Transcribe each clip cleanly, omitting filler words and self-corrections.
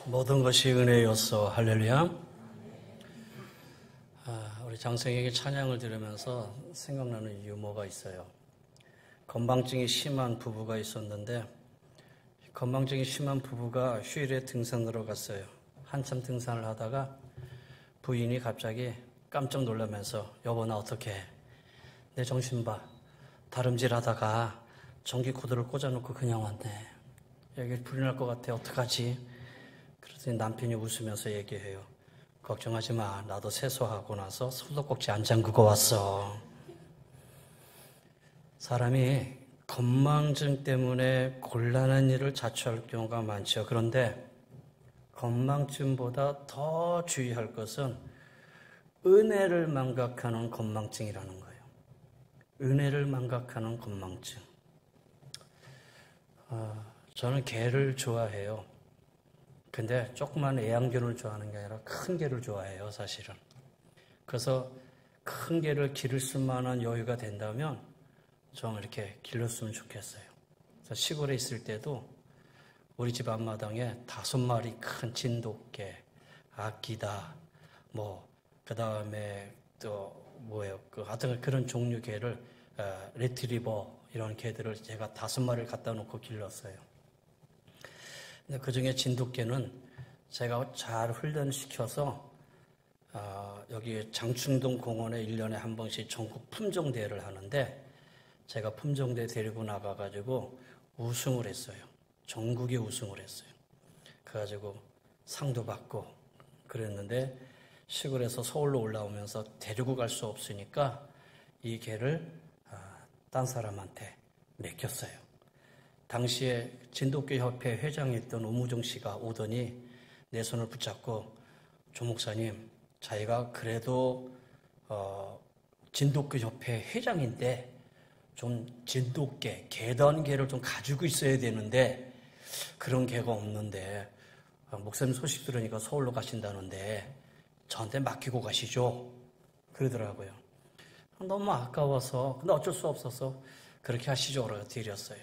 모든 것이 은혜였어. 할렐루야. 우리 장성에게 찬양을 들으면서 생각나는 유머가 있어요. 건망증이 심한 부부가 있었는데 건망증이 심한 부부가 휴일에 등산으로 갔어요. 한참 등산을 하다가 부인이 갑자기 깜짝 놀라면서 여보 나 어떡해. 내 정신 봐. 다름질하다가 전기 코드를 꽂아놓고 그냥 왔네. 여기 불이 날 것 같아. 어떡하지? 그랬더니 남편이 웃으면서 얘기해요. 걱정하지 마. 나도 세수하고 나서 손톱꼭지 안 잠그고 왔어. 사람이 건망증 때문에 곤란한 일을 자초할 경우가 많죠. 그런데 건망증보다 더 주의할 것은 은혜를 망각하는 건망증이라는 거예요. 은혜를 망각하는 건망증. 저는 개를 좋아해요. 근데 조그만 애완견을 좋아하는 게 아니라 큰 개를 좋아해요, 사실은. 그래서 큰 개를 기를 수만한 여유가 된다면 좀 이렇게 길렀으면 좋겠어요. 그래서 시골에 있을 때도 우리 집 앞마당에 5마리 큰 진돗개, 아끼다, 그 다음에 하여튼 그런 종류 개를, 레트리버, 이런 개들을 제가 5마리를 갖다 놓고 길렀어요. 근데 그 중에 진돗개는 제가 잘 훈련시켜서, 여기 장충동 공원에 1년에 한 번씩 전국 품종대회를 하는데, 제가 품종대회 데리고 나가가지고 우승을 했어요. 전국에 우승을 했어요. 그래가지고 상도 받고 그랬는데, 시골에서 서울로 올라오면서 데리고 갈 수 없으니까 이 개를 딴 사람한테 맡겼어요. 당시에 진돗개 협회 회장이었던 오무정 씨가 오더니 내 손을 붙잡고 조 목사님, 자기가 그래도 진돗개 협회 회장인데 좀 진돗개, 개단개를 좀 가지고 있어야 되는데 그런 개가 없는데 목사님 소식 들으니까 서울로 가신다는데 저한테 맡기고 가시죠. 그러더라고요. 너무 아까워서, 근데 어쩔 수 없어서 그렇게 하시죠. 그래서 드렸어요.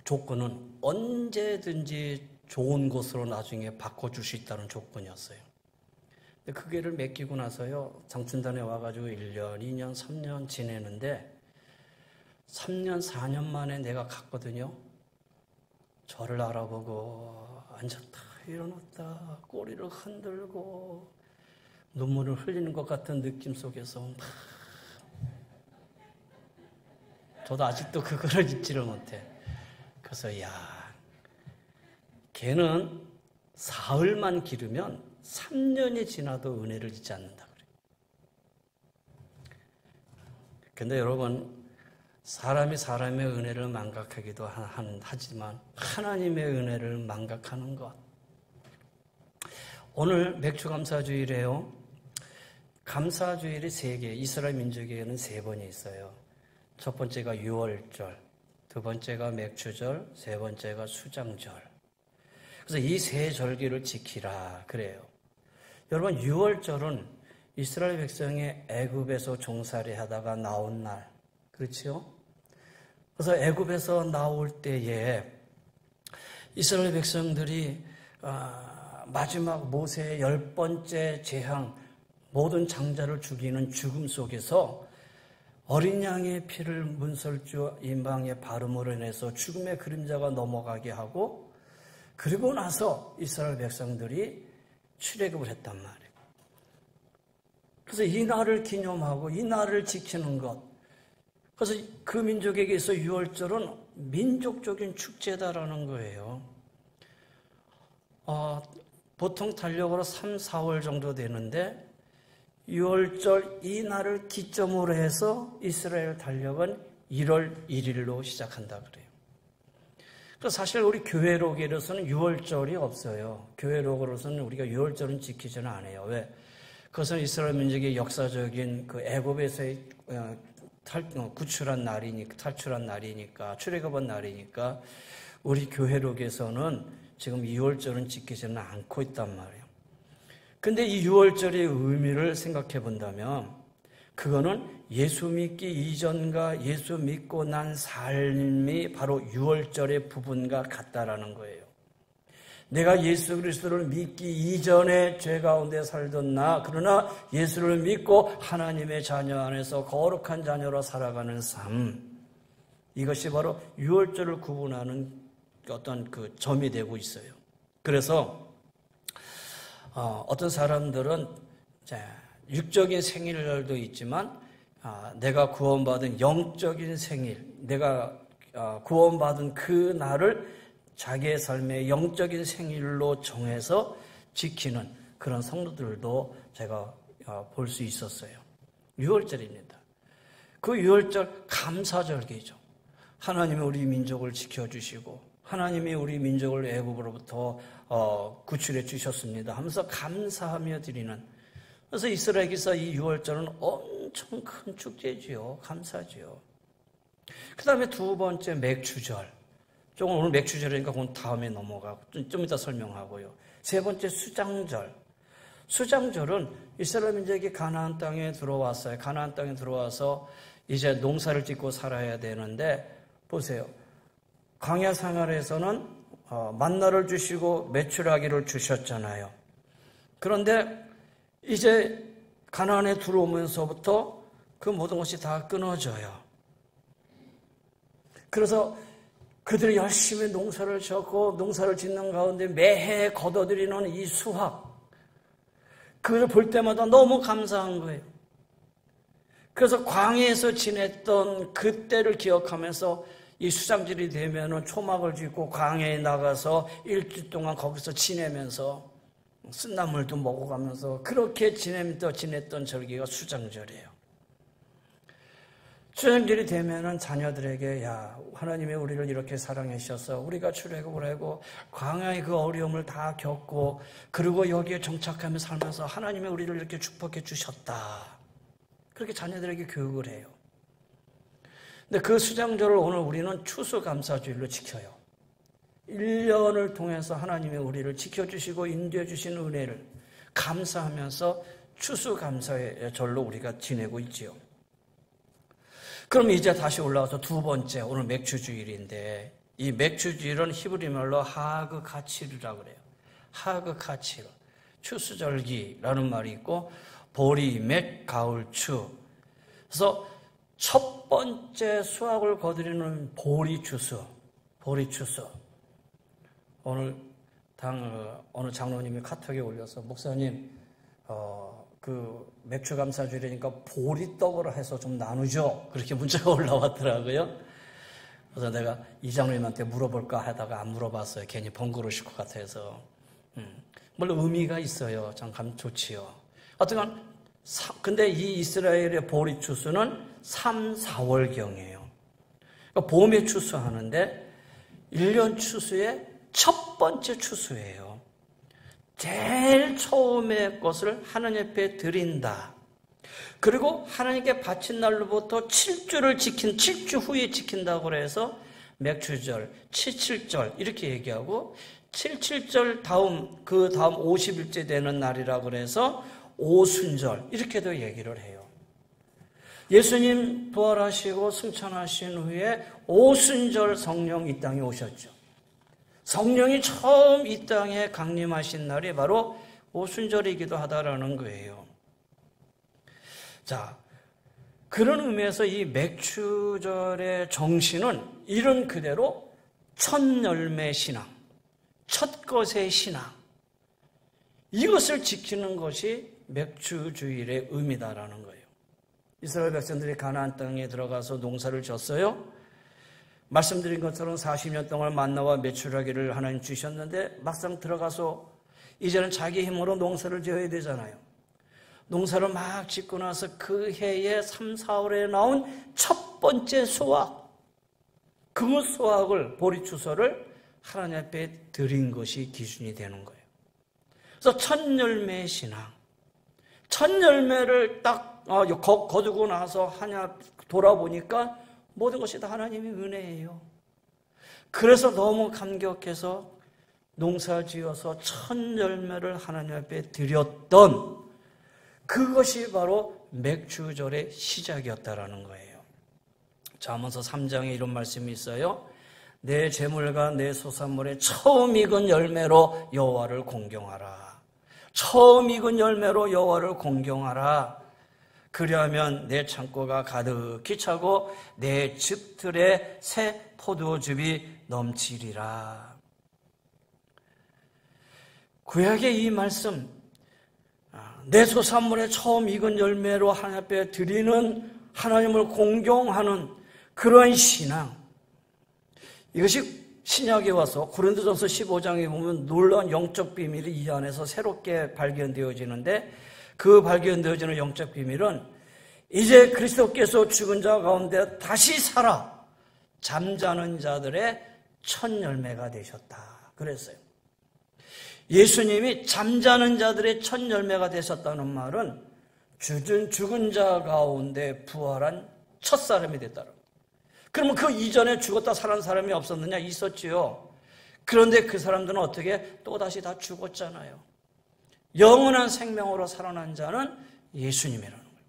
조건은 언제든지 좋은 곳으로 나중에 바꿔줄 수 있다는 조건이었어요. 근데 그 개를 맡기고 나서요, 장춘단에 와가지고 1년, 2년, 3년 지내는데 3년, 4년 만에 내가 갔거든요. 저를 알아보고 앉았다, 일어났다, 꼬리를 흔들고 눈물을 흘리는 것 같은 느낌 속에서 막 저도 아직도 그거를 잊지를 못해. 그래서 개는 사흘만 기르면 3년이 지나도 은혜를 잊지 않는다 그래요. 근데 여러분, 사람이 사람의 은혜를 망각하기도 하지만 하나님의 은혜를 망각하는 것. 오늘 맥주감사주일이에요. 감사주일이 3개, 이스라엘 민족에게는 3번이 있어요. 첫 번째가 유월절, 두 번째가 맥주절, 세 번째가 수장절. 그래서 이 3절기를 지키라 그래요. 여러분, 유월절은 이스라엘 백성이 애굽에서 종살이 하다가 나온 날, 그렇죠? 그래서 애굽에서 나올 때에 이스라엘 백성들이 마지막 모세의 10번째 재앙, 모든 장자를 죽이는 죽음 속에서 어린 양의 피를 문설주 임방에 바름으로 인해서 죽음의 그림자가 넘어가게 하고, 그리고 나서 이스라엘 백성들이 출애굽을 했단 말이에요. 그래서 이 날을 기념하고 이 날을 지키는 것, 그래서 그 민족에게서 유월절은 민족적인 축제다라는 거예요. 보통 달력으로 3, 4월 정도 되는데 6월절 이 날을 기점으로 해서 이스라엘 달력은 1월 1일로 시작한다 그래요. 그래서 사실 우리 교회록에서는 6월절이 없어요. 교회록으로서는 우리가 6월절은 지키지는 않아요. 왜? 그것은 이스라엘 민족의 역사적인 그 애굽에서의 탈출한 날이니까, 출애굽한 날이니까 우리 교회록에서는 지금 2월절은 지키지는 않고 있단 말이에요. 근데 이 6월절의 의미를 생각해 본다면 그거는 예수 믿기 이전과 예수 믿고 난 삶이 바로 6월절의 부분과 같다라는 거예요. 내가 예수 그리스도를 믿기 이전에 죄 가운데 살던 나, 그러나 예수를 믿고 하나님의 자녀 안에서 거룩한 자녀로 살아가는 삶, 이것이 바로 유월절을 구분하는 어떤 그 점이 되고 있어요. 그래서 어떤 사람들은 육적인 생일날도 있지만 내가 구원받은 영적인 생일, 내가 구원받은 그 날을 자기의 삶의 영적인 생일로 정해서 지키는 그런 성도들도 제가 볼 수 있었어요. 유월절입니다. 그 유월절 감사절기죠. 하나님이 우리 민족을 지켜주시고 하나님이 우리 민족을 애굽으로부터 구출해 주셨습니다 하면서 감사하며 드리는, 그래서 이스라엘에서 이 유월절은 엄청 큰 축제지요. 감사지요. 그 다음에 두 번째 맥주절. 조금 오늘 맥주절이니까 그건 다음에 넘어가고 좀 이따 설명하고요. 세 번째 수장절. 수장절은 이스라엘 민족이 가나안 땅에 들어왔어요. 가나안 땅에 들어와서 이제 농사를 짓고 살아야 되는데 보세요. 광야 생활에서는 만나를 주시고 메추라기를 주셨잖아요. 그런데 이제 가나안에 들어오면서부터 그 모든 것이 다 끊어져요. 그래서 그들이 열심히 농사를 짓고 농사를 짓는 가운데 매해 거둬들이는 이 수확, 그걸 볼 때마다 너무 감사한 거예요. 그래서 광야에서 지냈던 그때를 기억하면서 이 수장절이 되면은 초막을 짓고 광야에 나가서 일주일 동안 거기서 지내면서 쓴나물도 먹어가면서 그렇게 지냈던 절기가 수장절이에요. 수장절이 되면은 자녀들에게 야, 하나님이 우리를 이렇게 사랑해 주셔서 우리가 출애굽을 하고 광야의 그 어려움을 다 겪고 그리고 여기에 정착하며 살면서 하나님이 우리를 이렇게 축복해 주셨다. 그렇게 자녀들에게 교육을 해요. 근데 그 수장절을 오늘 우리는 추수감사주일로 지켜요. 1년을 통해서 하나님이 우리를 지켜주시고 인도해 주신 은혜를 감사하면서 추수감사의 절로 우리가 지내고 있지요. 그럼 이제 다시 올라와서 두 번째, 오늘 맥주주일인데 이 맥주주일은 히브리 말로 하그가치르라고 그래요. 하그가치르, 추수절기라는 말이 있고 보리, 맥, 가을, 추. 그래서 첫 번째 수확을 거두리는 보리추수. 오늘 어느 장로님이 카톡에 올려서 목사님 그 맥주감사주일이니까 보리떡으로 해서 좀 나누죠. 그렇게 문자가 올라왔더라고요. 그래서 내가 이 장로님한테 물어볼까 하다가 안 물어봤어요. 괜히 번거로우실 것 같아서. 물론 의미가 있어요. 참 좋지요. 하여튼 근데 이 이스라엘의 보리 추수는 3, 4월경이에요. 그러니까 봄에 추수하는데 1년 추수의 첫 번째 추수예요. 제일 처음의 것을 하나님 앞에 드린다. 그리고 하나님께 바친 날로부터 7주 후에 지킨다고 해서 맥주절, 7.7절 이렇게 얘기하고 7.7절 그 다음 50일째 되는 날이라고 그래서 오순절 이렇게도 얘기를 해요. 예수님 부활하시고 승천하신 후에 오순절 성령 이 땅에 오셨죠. 성령이 처음 이 땅에 강림하신 날이 바로 오순절이기도 하다라는 거예요. 자, 그런 의미에서 이 맥주절의 정신은 이런 그대로 첫 열매 신앙, 첫 것의 신앙, 이것을 지키는 것이 맥주주일의 의미다라는 거예요. 이스라엘 백성들이 가나안 땅에 들어가서 농사를 졌어요. 말씀드린 것처럼 40년 동안 만나와 메추라기를 하나님 주셨는데 막상 들어가서 이제는 자기 힘으로 농사를 지어야 되잖아요. 농사를 막 짓고 나서 그 해에 3, 4월에 나온 첫 번째 수확, 그 수확을 보리추수를 하나님 앞에 드린 것이 기준이 되는 거예요. 그래서 첫 열매의 신앙, 첫 열매를 딱 거두고 나서 하냐 돌아보니까 모든 것이 다 하나님의 은혜예요. 그래서 너무 감격해서 농사 지어서 첫 열매를 하나님 앞에 드렸던 그것이 바로 맥주절의 시작이었다라는 거예요. 잠언서 3장에 이런 말씀이 있어요. 내 재물과 내 소산물의 처음 익은 열매로 여호와를 공경하라. 처음 익은 열매로 여호와를 공경하라. 그리하면 내 창고가 가득히 차고 내 즙들에 새 포도즙이 넘치리라. 구약의 이 말씀, 내 소산물의 처음 익은 열매로 하나님 앞에 드리는, 하나님을 공경하는 그러한 신앙, 이것이 신약에 와서 고린도전서 15장에 보면 놀라운 영적 비밀이 이 안에서 새롭게 발견되어지는데, 그 발견되어지는 영적 비밀은 이제 그리스도께서 죽은 자 가운데 다시 살아 잠자는 자들의 첫 열매가 되셨다 그랬어요. 예수님이 잠자는 자들의 첫 열매가 되셨다는 말은 죽은 자 가운데 부활한 첫 사람이 됐다는 거예요. 그러면 그 이전에 죽었다 살아난 사람이 없었느냐? 있었지요. 그런데 그 사람들은 어떻게 또다시 다 죽었잖아요. 영원한 생명으로 살아난 자는 예수님이라는 거예요.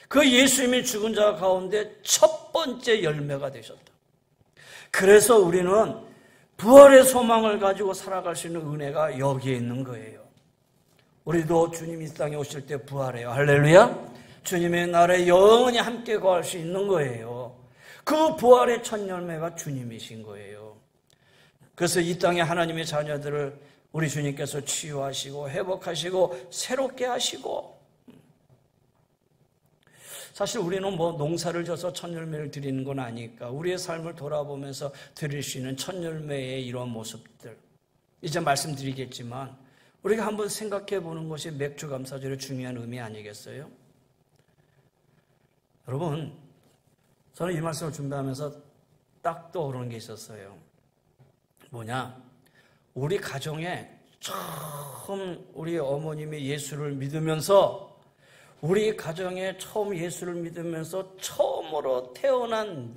그 예수님이 죽은 자 가운데 첫 번째 열매가 되셨다. 그래서 우리는 부활의 소망을 가지고 살아갈 수 있는 은혜가 여기에 있는 거예요. 우리도 주님이 이 땅에 오실 때 부활해요. 할렐루야. 주님의 나라에 영원히 함께 거할 수 있는 거예요. 그 부활의 첫 열매가 주님이신 거예요. 그래서 이 땅에 하나님의 자녀들을 우리 주님께서 치유하시고 회복하시고 새롭게 하시고, 사실 우리는 농사를 져서 첫 열매를 드리는 건 아니까 우리의 삶을 돌아보면서 드릴 수 있는 첫 열매의 이런 모습들 이제 말씀드리겠지만, 우리가 한번 생각해 보는 것이 맥주 감사절의 중요한 의미 아니겠어요? 여러분, 저는 이 말씀을 준비하면서 딱 떠오르는 게 있었어요. 뭐냐? 우리 가정에 처음 우리 어머님이 예수를 믿으면서, 우리 가정에 처음 예수를 믿으면서 처음으로 태어난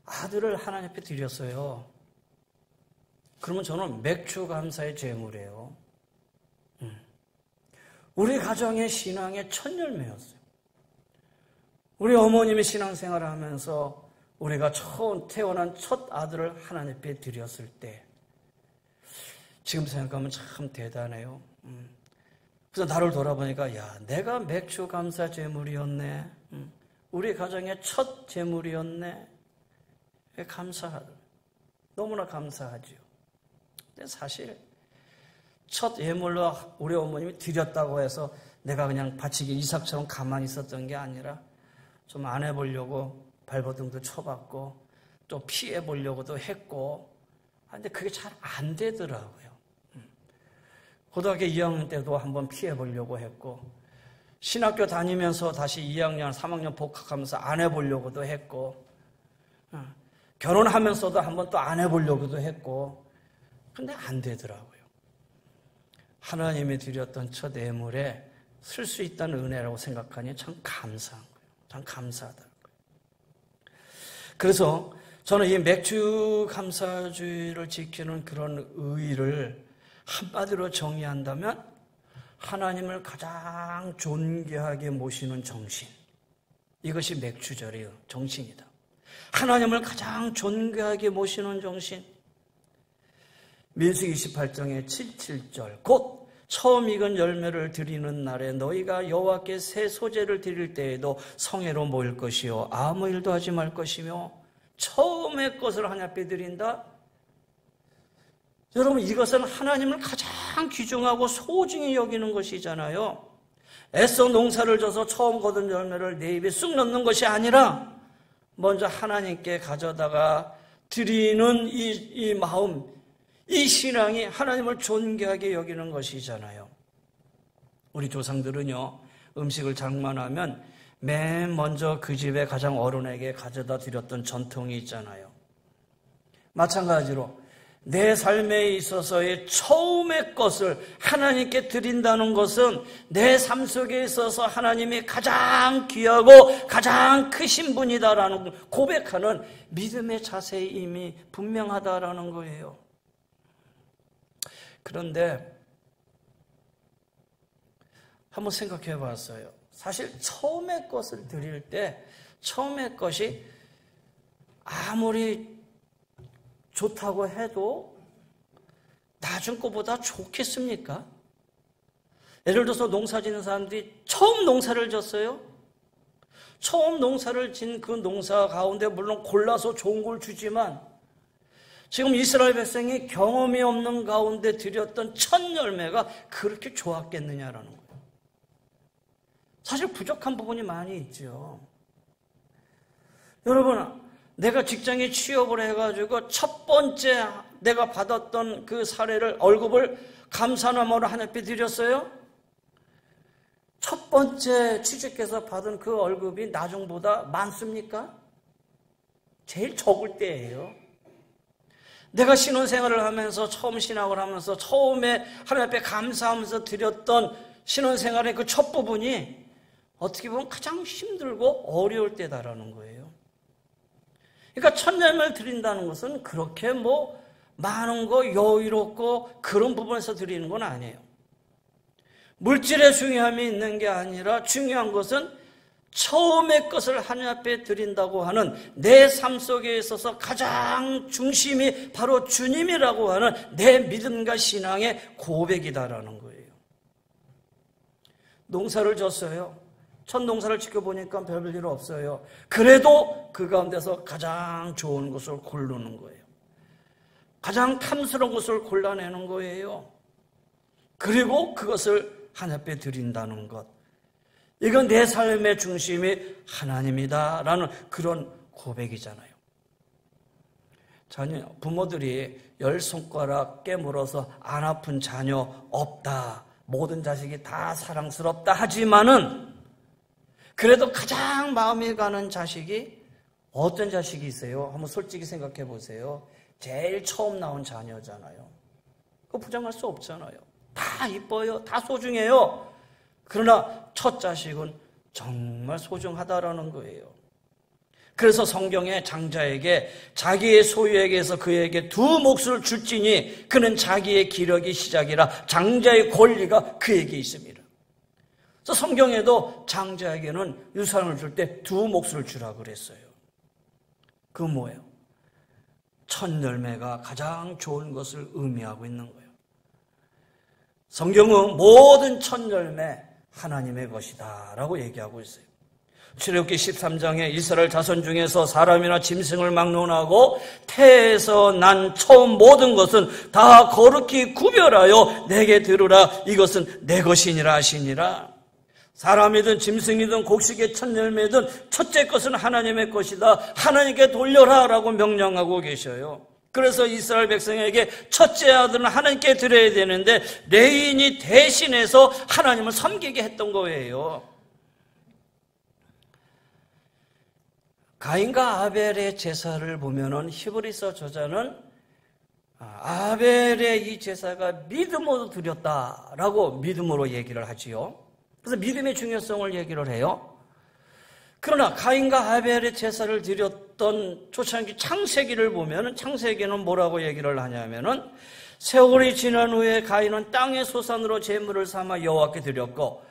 아들을 하나님 앞에 드렸어요. 그러면 저는 맥주 감사의 제물이에요. 우리 가정의 신앙의 첫 열매였어요. 우리 어머님이 신앙생활을 하면서 우리가 처음 태어난 첫 아들을 하나님 앞에 드렸을 때, 지금 생각하면 참 대단해요. 그래서 나를 돌아보니까, 야, 내가 맥주 감사 제물이었네. 우리 가정의 첫 제물이었네. 감사하다. 너무나 감사하죠. 근데 사실 첫 예물로 우리 어머님이 드렸다고 해서 내가 그냥 바치기 이삭처럼 가만히 있었던 게 아니라 좀 안 해보려고 발버둥도 쳐봤고 또 피해보려고도 했고, 근데 그게 잘 안 되더라고요. 고등학교 2학년 때도 한번 피해보려고 했고, 신학교 다니면서 다시 2학년, 3학년 복학하면서 안 해보려고도 했고, 결혼하면서도 한번 또 안 해보려고도 했고, 근데 안 되더라고요. 하나님이 드렸던 첫 예물에 쓸 수 있다는 은혜라고 생각하니 참 감사한 거예요. 참 감사하다는 거예요. 그래서 저는 이 맥주 감사주의를 지키는 그런 의의를 한마디로 정의한다면, 하나님을 가장 존귀하게 모시는 정신, 이것이 맥주절의 정신이다. 하나님을 가장 존귀하게 모시는 정신. 민수기 28장의 7절 곧 처음 익은 열매를 드리는 날에 너희가 여호와께 새 소재를 드릴 때에도 성회로 모일 것이요 아무 일도 하지 말 것이며, 처음의 것을 하나님 앞에 드린다. 여러분, 이것은 하나님을 가장 귀중하고 소중히 여기는 것이잖아요. 애써 농사를 져서 처음 거둔 열매를 내 입에 쑥 넣는 것이 아니라 먼저 하나님께 가져다가 드리는 이 마음, 이 신앙이 하나님을 존귀하게 여기는 것이잖아요. 우리 조상들은요, 음식을 장만하면 맨 먼저 그 집에 가장 어른에게 가져다 드렸던 전통이 있잖아요. 마찬가지로 내 삶에 있어서의 처음의 것을 하나님께 드린다는 것은 내 삶 속에 있어서 하나님이 가장 귀하고 가장 크신 분이다라는 고백하는 믿음의 자세에 이미 분명하다라는 거예요. 그런데 한번 생각해 봤어요. 사실 처음의 것을 드릴 때 처음의 것이 아무리 좋다고 해도 나중 거보다 좋겠습니까? 예를 들어서 농사 짓는 사람들이 처음 농사를 졌어요. 처음 농사를 진 그 농사 가운데 물론 골라서 좋은 걸 주지만 지금 이스라엘 백성이 경험이 없는 가운데 드렸던 첫 열매가 그렇게 좋았겠느냐라는 거예요. 사실 부족한 부분이 많이 있죠. 여러분, 내가 직장에 취업을 해가지고 첫 번째 내가 받았던 그 사례를 월급을 감사나무로 하나님께 드렸어요. 첫 번째 취직해서 받은 그 월급이 나중보다 많습니까? 제일 적을 때예요. 내가 신혼생활을 하면서 처음 신학을 하면서 처음에 하나님 앞에 감사하면서 드렸던 신혼생활의 그 첫 부분이 어떻게 보면 가장 힘들고 어려울 때다라는 거예요. 그러니까 첫 열매를 드린다는 것은 그렇게 많은 거 여유롭고 그런 부분에서 드리는 건 아니에요. 물질의 중요함이 있는 게 아니라 중요한 것은 처음의 것을 하나님 앞에 드린다고 하는 내 삶 속에 있어서 가장 중심이 바로 주님이라고 하는 내 믿음과 신앙의 고백이다라는 거예요. 농사를 졌어요. 첫 농사를 지켜보니까 별일 없어요. 그래도 그 가운데서 가장 좋은 것을 고르는 거예요. 가장 탐스러운 것을 골라내는 거예요. 그리고 그것을 하나님 앞에 드린다는 것. 이건 내 삶의 중심이 하나님이다라는 그런 고백이잖아요. 부모들이 10손가락 깨물어서 안 아픈 자녀 없다. 모든 자식이 다 사랑스럽다 하지만은 그래도 가장 마음이 가는 자식이 어떤 자식이 있어요? 한번 솔직히 생각해 보세요. 제일 처음 나온 자녀잖아요. 그거 부정할 수 없잖아요. 다 이뻐요. 다 소중해요. 그러나 첫 자식은 정말 소중하다라는 거예요. 그래서 성경에 장자에게 자기의 소유에게서 그에게 두 몫을 줄지니 그는 자기의 기력이 시작이라 장자의 권리가 그에게 있습니다. 그래서 성경에도 장자에게는 유산을 줄 때 두 몫을 주라 그랬어요. 그 뭐예요? 첫 열매가 가장 좋은 것을 의미하고 있는 거예요. 성경은 모든 첫 열매 하나님의 것이다 라고 얘기하고 있어요. 출애굽기 13장에 이스라엘 자손 중에서 사람이나 짐승을 막론하고 태에서 난 처음 모든 것은 다 거룩히 구별하여 내게 들으라. 이것은 내 것이니라 하시니라. 사람이든 짐승이든 곡식의 첫 열매든 첫째 것은 하나님의 것이다. 하나님께 돌려라 라고 명령하고 계셔요. 그래서 이스라엘 백성에게 첫째 아들은 하나님께 드려야 되는데 레인이 대신해서 하나님을 섬기게 했던 거예요. 가인과 아벨의 제사를 보면은 히브리서 저자는 아벨의 이 제사가 믿음으로 드렸다라고 믿음으로 얘기를 하지요. 그래서 믿음의 중요성을 얘기를 해요. 그러나 가인과 아벨의 제사를 드렸던 초창기 창세기를 보면은 창세기는 뭐라고 얘기를 하냐면은 세월이 지난 후에 가인은 땅의 소산으로 제물을 삼아 여호와께 드렸고,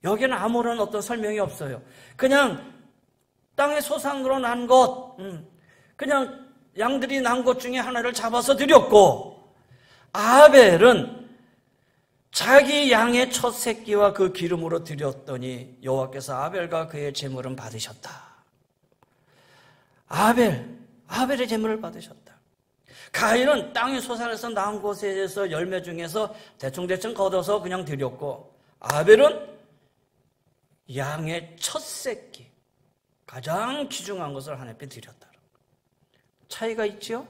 여기는 아무런 어떤 설명이 없어요. 그냥 땅의 소산으로 난 것, 그냥 양들이 난 것 중에 하나를 잡아서 드렸고, 아벨은 자기 양의 첫 새끼와 그 기름으로 드렸더니 여호와께서 아벨과 그의 제물은 받으셨다. 아벨의 제물을 받으셨다. 가인은 땅의 소산에서 나온 곳에서 열매 중에서 대충 걷어서 그냥 드렸고, 아벨은 양의 첫 새끼, 가장 귀중한 것을 하나님께 드렸다. 차이가 있죠?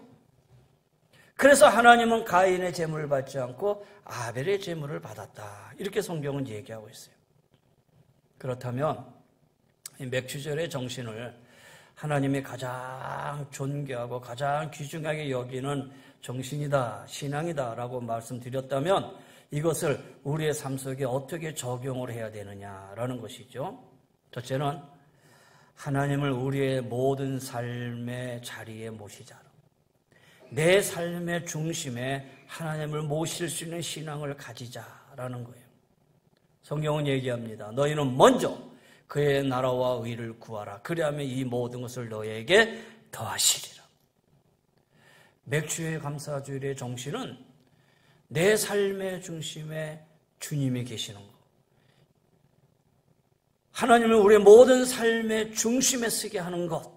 그래서 하나님은 가인의 제물을 받지 않고 아벨의 제물을 받았다. 이렇게 성경은 얘기하고 있어요. 그렇다면 이 맥주절의 정신을 하나님이 가장 존귀하고 가장 귀중하게 여기는 정신이다, 신앙이다 라고 말씀드렸다면 이것을 우리의 삶 속에 어떻게 적용을 해야 되느냐라는 것이죠. 첫째는 하나님을 우리의 모든 삶의 자리에 모시자. 내 삶의 중심에 하나님을 모실 수 있는 신앙을 가지자라는 거예요. 성경은 얘기합니다. 너희는 먼저 그의 나라와 의를 구하라. 그리하면 이 모든 것을 너희에게 더하시리라. 맥주의 감사주일의 정신은 내 삶의 중심에 주님이 계시는 것. 하나님을 우리의 모든 삶의 중심에 서게 하는 것.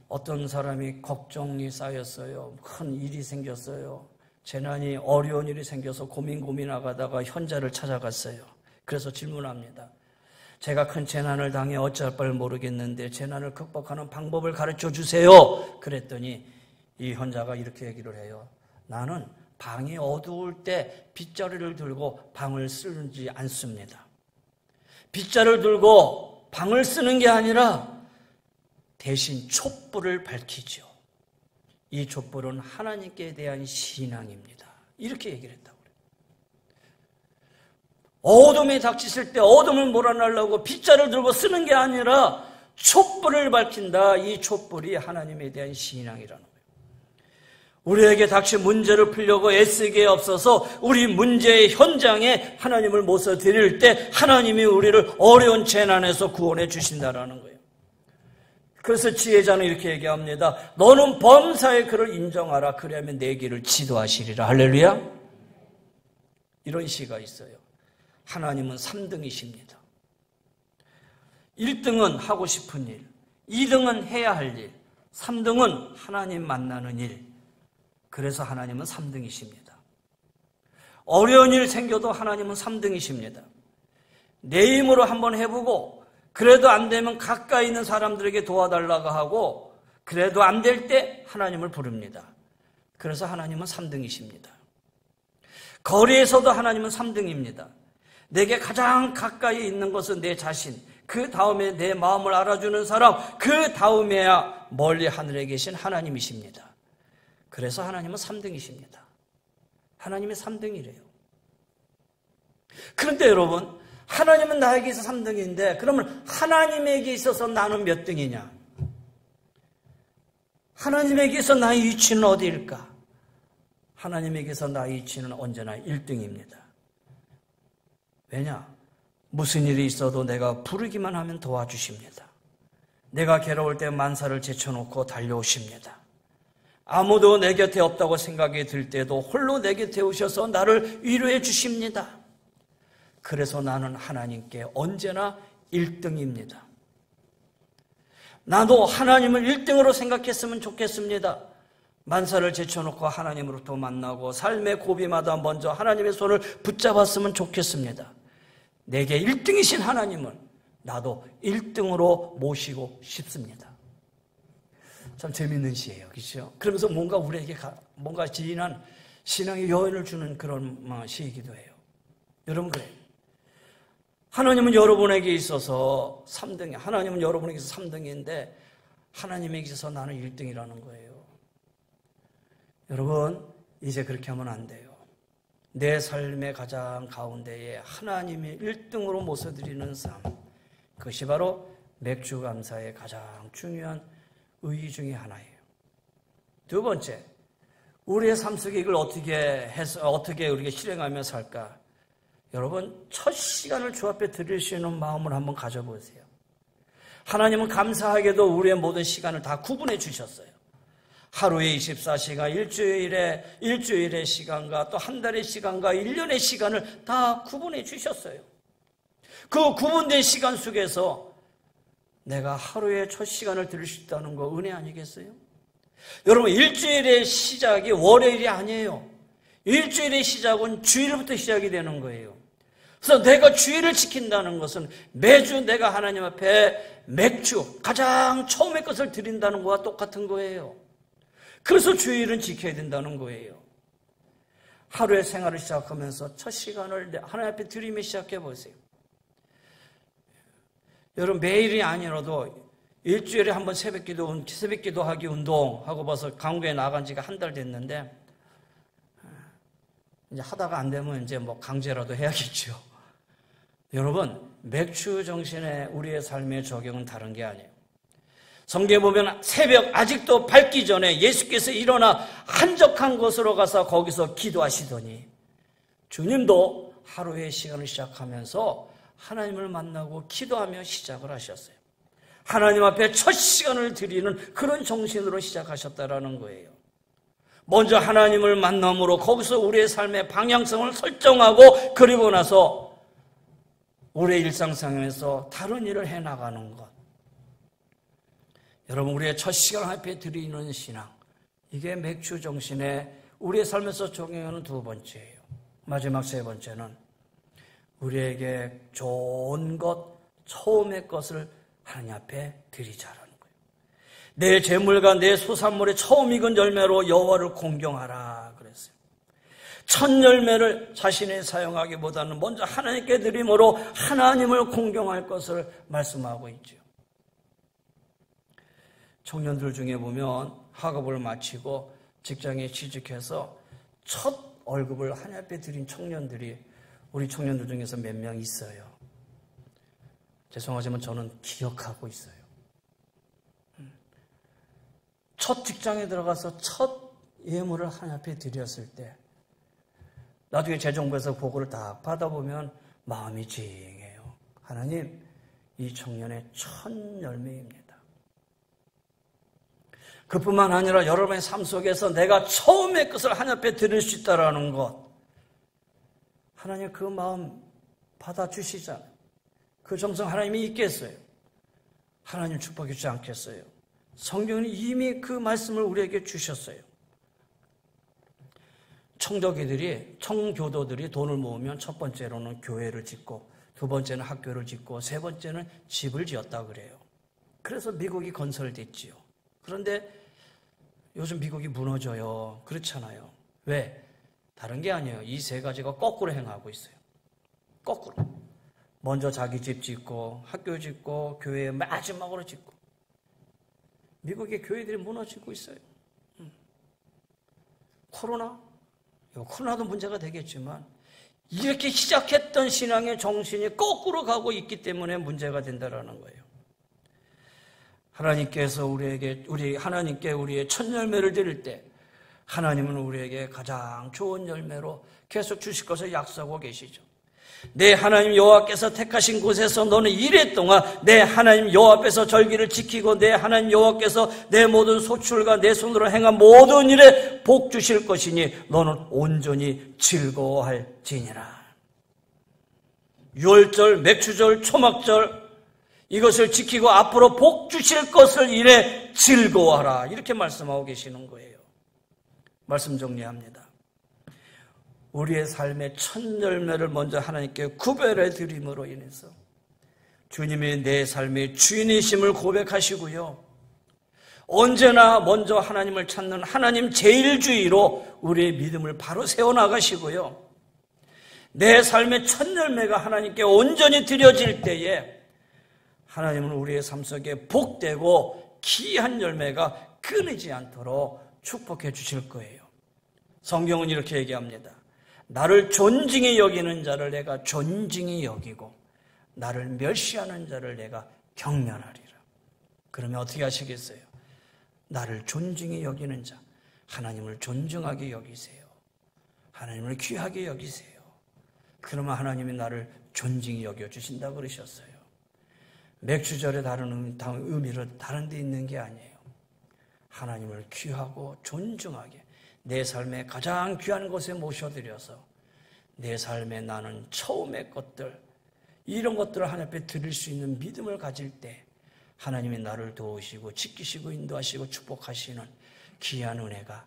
어떤 사람이 걱정이 쌓였어요. 큰 일이 생겼어요. 재난이 어려운 일이 생겨서 고민하다가 현자를 찾아갔어요. 그래서 질문합니다. 제가 큰 재난을 당해 어찌할 바를 모르겠는데 재난을 극복하는 방법을 가르쳐 주세요. 그랬더니 이 현자가 이렇게 얘기를 해요. 나는 방이 어두울 때 빗자루를 들고 방을 쓰지 않습니다. 빗자루를 들고 방을 쓰는 게 아니라 대신 촛불을 밝히죠. 이 촛불은 하나님께 대한 신앙입니다. 이렇게 얘기를 했다고 그래요. 어둠이 닥치실 때 어둠을 몰아내려고 빗자루를 들고 쓰는 게 아니라 촛불을 밝힌다. 이 촛불이 하나님에 대한 신앙이라는 거예요. 우리에게 닥친 문제를 풀려고 애쓰기에 없어서 우리 문제의 현장에 하나님을 모셔드릴 때 하나님이 우리를 어려운 재난에서 구원해 주신다라는 거예요. 그래서 지혜자는 이렇게 얘기합니다. 너는 범사의 그를 인정하라. 그리하면 내 길을 지도하시리라. 할렐루야. 이런 시가 있어요. 하나님은 3등이십니다. 1등은 하고 싶은 일, 2등은 해야 할 일, 3등은 하나님 만나는 일. 그래서 하나님은 3등이십니다. 어려운 일 생겨도 하나님은 3등이십니다. 내 힘으로 한번 해보고 그래도 안 되면 가까이 있는 사람들에게 도와달라고 하고 그래도 안 될 때 하나님을 부릅니다. 그래서 하나님은 3등이십니다. 거리에서도 하나님은 3등입니다. 내게 가장 가까이 있는 것은 내 자신, 그 다음에 내 마음을 알아주는 사람, 그 다음에야 멀리 하늘에 계신 하나님이십니다. 그래서 하나님은 3등이십니다. 하나님이 3등이래요. 그런데 여러분, 하나님은 나에게 있어서 3등인데 그러면 하나님에게 있어서 나는 몇 등이냐? 하나님에게 있어서 나의 위치는 어디일까? 하나님에게서 나의 위치는 언제나 1등입니다. 왜냐? 무슨 일이 있어도 내가 부르기만 하면 도와주십니다. 내가 괴로울 때 만사를 제쳐놓고 달려오십니다. 아무도 내 곁에 없다고 생각이 들 때도 홀로 내 곁에 오셔서 나를 위로해 주십니다. 그래서 나는 하나님께 언제나 1등입니다. 나도 하나님을 1등으로 생각했으면 좋겠습니다. 만사를 제쳐놓고 하나님으로부터 만나고 삶의 고비마다 먼저 하나님의 손을 붙잡았으면 좋겠습니다. 내게 1등이신 하나님을 나도 1등으로 모시고 싶습니다. 참 재밌는 시예요. 그렇죠? 그러면서 뭔가 우리에게 뭔가 진한 신앙의 여운을 주는 그런 시이기도 해요. 여러분 그래요. 하나님은 여러분에게 있어서 3등이, 하나님은 여러분에게 있어서 3등인데 하나님에게 있어서 나는 1등이라는 거예요. 여러분, 이제 그렇게 하면 안 돼요. 내 삶의 가장 가운데에 하나님이 1등으로 모셔드리는 삶, 그것이 바로 맥주 감사의 가장 중요한 의의 중에 하나예요. 두 번째, 우리의 삶 속에 이걸 어떻게 우리가 실행하며 살까? 여러분, 첫 시간을 주 앞에 드릴 수 있는 마음을 한번 가져보세요. 하나님은 감사하게도 우리의 모든 시간을 다 구분해 주셨어요. 하루에 24시간, 일주일의 시간과 또 한 달의 시간과 1년의 시간을 다 구분해 주셨어요. 그 구분된 시간 속에서 내가 하루에 첫 시간을 드릴 수 있다는 거 은혜 아니겠어요? 여러분, 일주일의 시작이 월요일이 아니에요. 일주일의 시작은 주일부터 시작이 되는 거예요. 그래서 내가 주일을 지킨다는 것은 매주 내가 하나님 앞에 맥주, 가장 처음의 것을 드린다는 것과 똑같은 거예요. 그래서 주일은 지켜야 된다는 거예요. 하루의 생활을 시작하면서 첫 시간을 하나님 앞에 드리며 시작해 보세요. 여러분, 매일이 아니라도 일주일에 한 번 새벽기도 하기 운동하고 봐서 강구에 나간 지가 한 달 됐는데 이제 하다가 안 되면 이제 뭐 강제라도 해야겠죠. 여러분, 맥주 정신의 우리의 삶의 적용은 다른 게 아니에요. 성경에 보면 새벽 아직도 밝기 전에 예수께서 일어나 한적한 곳으로 가서 거기서 기도하시더니 주님도 하루의 시간을 시작하면서 하나님을 만나고 기도하며 시작을 하셨어요. 하나님 앞에 첫 시간을 드리는 그런 정신으로 시작하셨다라는 거예요. 먼저 하나님을 만남으로 거기서 우리의 삶의 방향성을 설정하고 그리고 나서 우리의 일상생활에서 다른 일을 해나가는 것. 여러분, 우리의 첫 시간 앞에 드리는 신앙, 이게 맥주 정신의 우리의 삶에서 적용하는 두 번째예요. 마지막 세 번째는 우리에게 좋은 것, 처음의 것을 하나님 앞에 드리자라는 거예요. 내 재물과 내 소산물의 처음 익은 열매로 여호와를 공경하라 그랬어요. 첫 열매를 자신이 사용하기보다는 먼저 하나님께 드림으로 하나님을 공경할 것을 말씀하고 있죠. 청년들 중에 보면 학업을 마치고 직장에 취직해서 첫 월급을 하나님 앞에 드린 청년들이 우리 청년들 중에서 몇 명 있어요. 죄송하지만 저는 기억하고 있어요. 첫 직장에 들어가서 첫 예물을 하나님 앞에 드렸을 때 나중에 재정부에서 보고를 다 받아보면 마음이 찡해요. 하나님, 이 청년의 첫 열매입니다. 그뿐만 아니라 여러분의 삶 속에서 내가 처음의 것을 하나님 앞에 드릴 수 있다는 것, 하나님 그 마음 받아주시잖아요. 그 정성 하나님이 있겠어요? 하나님 축복해 주지 않겠어요? 성경은 이미 그 말씀을 우리에게 주셨어요. 청교도들이 돈을 모으면 첫 번째로는 교회를 짓고 두 번째는 학교를 짓고 세 번째는 집을 지었다 그래요. 그래서 미국이 건설됐지요. 그런데 요즘 미국이 무너져요. 그렇잖아요. 왜? 다른 게 아니에요. 이 세 가지가 거꾸로 행하고 있어요. 거꾸로. 먼저 자기 집 짓고 학교 짓고 교회 마지막으로 짓고. 미국의 교회들이 무너지고 있어요. 코로나도 문제가 되겠지만 이렇게 시작했던 신앙의 정신이 거꾸로 가고 있기 때문에 문제가 된다는 거예요. 하나님께서 하나님께 우리의 첫 열매를 드릴 때 하나님은 우리에게 가장 좋은 열매로 계속 주실 것을 약속하고 계시죠. 내 하나님 여호와께서 택하신 곳에서 너는 이래 동안 내 하나님 여호와 앞에서 절기를 지키고 내 하나님 여호와께서 내 모든 소출과 내 손으로 행한 모든 일에 복 주실 것이니 너는 온전히 즐거워할지니라. 유월절, 맥주절, 초막절 이것을 지키고 앞으로 복 주실 것을 이래 즐거워하라. 이렇게 말씀하고 계시는 거예요. 말씀 정리합니다. 우리의 삶의 첫 열매를 먼저 하나님께 구별해 드림으로 인해서 주님이 내 삶의 주인이심을 고백하시고요. 언제나 먼저 하나님을 찾는 하나님 제일주의로 우리의 믿음을 바로 세워나가시고요. 내 삶의 첫 열매가 하나님께 온전히 드려질 때에 하나님은 우리의 삶 속에 복되고 귀한 열매가 끊이지 않도록 축복해 주실 거예요. 성경은 이렇게 얘기합니다. 나를 존중히 여기는 자를 내가 존중히 여기고 나를 멸시하는 자를 내가 경멸하리라. 그러면 어떻게 하시겠어요? 나를 존중히 여기는 자, 하나님을 존중하게 여기세요. 하나님을 귀하게 여기세요. 그러면 하나님이 나를 존중히 여겨주신다 그러셨어요. 맥주절에 다른 의미를 다른 데 있는 게 아니에요. 하나님을 귀하고 존중하게 내 삶의 가장 귀한 곳에 모셔드려서 내 삶에 나는 처음의 것들, 이런 것들을 하나님 앞에 드릴 수 있는 믿음을 가질 때 하나님이 나를 도우시고 지키시고 인도하시고 축복하시는 귀한 은혜가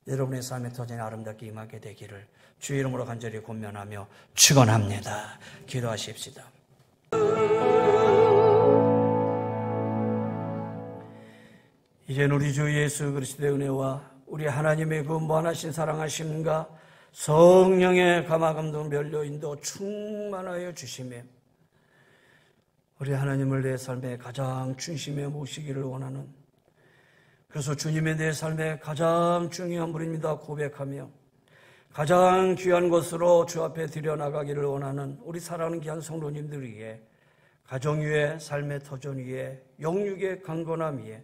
여러분의 삶에 더 아름답게 임하게 되기를 주의 이름으로 간절히 권면하며 축원합니다. 기도하십시다. 이제는 우리 주 예수 그리스도의 은혜와 우리 하나님의 그 무한하신 사랑하심과 성령의 감화감동 면류인도 충만하여 주시며 우리 하나님을 내 삶의 가장 중심에 모시기를 원하는, 그래서 주님의 내 삶의 가장 중요한 분입니다 고백하며 가장 귀한 것으로 주 앞에 드려나가기를 원하는 우리 사랑하는 귀한 성도님들 위해, 가정 위에, 삶의 터전 위에, 영육의 강건함 위에,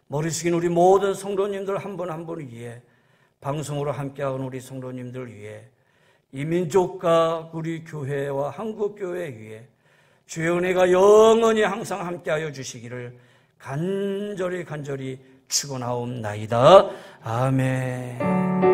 머리 숙인 우리 모든 성도님들 한 분 한 분 위에, 방송으로 함께하는 우리 성도님들 위에, 이 민족과 우리 교회와 한국교회 위에 주의 은혜가 영원히 항상 함께하여 주시기를 간절히 축원하옵나이다. 아멘.